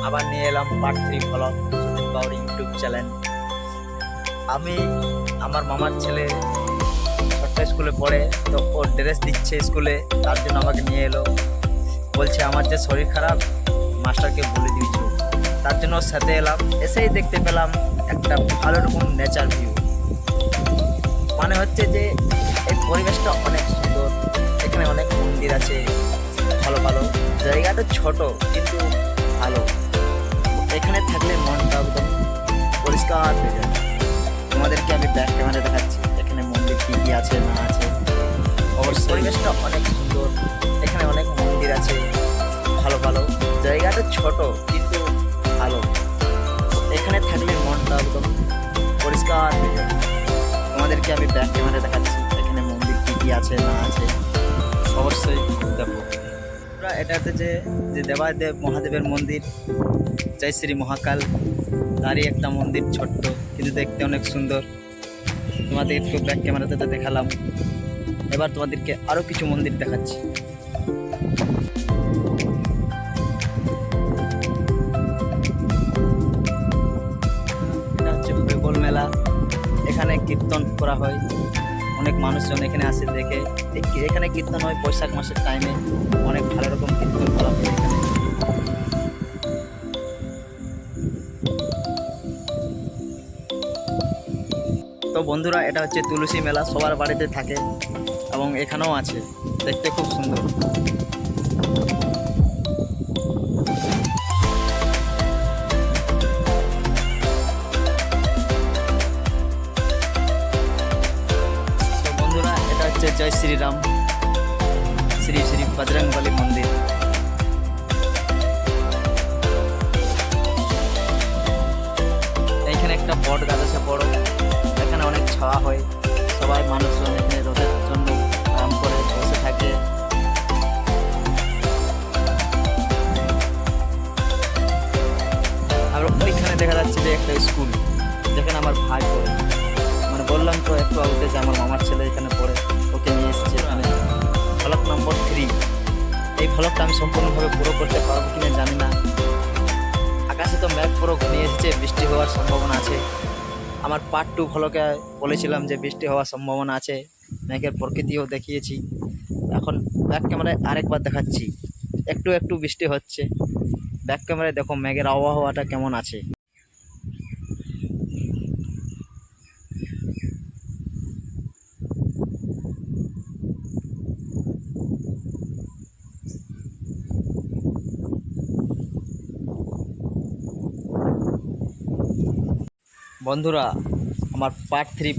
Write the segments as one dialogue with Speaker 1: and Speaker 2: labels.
Speaker 1: আবার নিয়ে এলাম part 3 blog Sudip Bauri YouTube channel. আমি আমার মামার ছেলে ছোট্ট স্কুলে পড়ে, তো ওর ড্রেস দিচ্ছে স্কুলে, তার জন্য আমাকে নিয়ে এলো। বলছে আমার যে শরীর খারাপ, মাস্টারকে বলে দিয়েছো। তার জন্য ওর সাথে এলাম। এসেই দেখতে পেলাম একটা ভালো রকম নেচার ভিউ। মানে হচ্ছে যে এই পরিবেশটা অনেক সুন্দর, এখানে অনেক মন্দির আছে, ভালো ভালো জায়গাটা ছোট কিন্তু ভালো। এখানে থাকলে মনটা একদম পরিষ্কার হয়ে যায়। তোমাদেরকে আমি ব্যাক ক্যামেরা দেখাচ্ছি এখানে মন্দির কী কী আছে না আছে। অবশ্যই পরিবেশটা অনেক সুন্দর, এখানে অনেক মন্দির আছে, ভালো ভালো জায়গাটা ছোট কিন্তু ভালো। এখানে থাকলে মনটা একদম পরিষ্কার হয়ে যায়। তোমাদেরকে আমি ব্যাক ক্যামেরা দেখাচ্ছি এখানে মন্দির কী কী আছে না আছে। অবশ্যই দেখো। এটাতে যে দেবাদেব মহাদেবের মন্দির, জয় শ্রী মহাকাল, তারই একটা মন্দির, ছোট্ট কিন্তু দেখতে অনেক সুন্দর। তোমাদের একটু ব্যাক ক্যামেরাতে দেখালাম। এবার তোমাদেরকে আরও কিছু মন্দির দেখাচ্ছি। এটা হচ্ছে বেঙ্গল মেলা, এখানে কীর্তন করা হয়, অনেক মানুষজন এখানে আসে দেখে। এখানে কীর্তন হয় বৈশাখ মাসের টাইমে, অনেক ভালো রকম কীর্তন করা হয় এখানে। তো বন্ধুরা, এটা হচ্ছে তুলসী মেলা, সবার বাড়িতে থাকে এবং এখানেও আছে, দেখতে খুব সুন্দর। তো বন্ধুরা, এটা হচ্ছে জয় শ্রীরাম, শ্রী শ্রী বজরংবলী মন্দির। এইখানে একটা বট গাছ আছে বড়, এখানে অনেক ছাওয়া হয়, সবাই মানুষজন এখানে রোদের জন্য আরাম করে বসে থাকে। আর ওইখানে দেখা যাচ্ছে যে একটা স্কুল, যেখানে আমার ভাই পড়ে। মানে বললাম তো একটু আগে যে আমার মামার ছেলে এখানে পড়ে, ওকে নিয়ে এসেছে এখানে। ব্লক নম্বর 3। এই ব্লকটা আমি সম্পূর্ণভাবে পুরো করতে পারবো কিনা জানি না। আকাশে তো মেঘ পুরো ঘনিয়ে এসেছে, বৃষ্টি হওয়ার সম্ভাবনা আছে। আমার পার্ট 2 ব্লগে বলেছিলাম যে বৃষ্টি হওয়ার সম্ভাবনা আছে, মেঘের প্রকৃতিও দেখিয়েছি। এখন ব্যাক ক্যামেরায় আরেকবার দেখাচ্ছি, একটু একটু বৃষ্টি হচ্ছে। ব্যাক ক্যামেরায় দেখো মেঘের আবহাওয়াটা কেমন আছে। বন্ধুরা, আমার পার্ট 3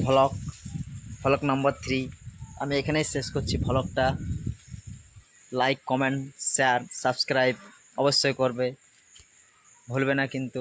Speaker 1: ব্লগ নম্বর 3 আমি এখানেই শেষ করছি ব্লগটা। লাইক, কমেন্ট, শেয়ার, সাবস্ক্রাইব অবশ্যই করবে, ভুলবে না কিন্তু।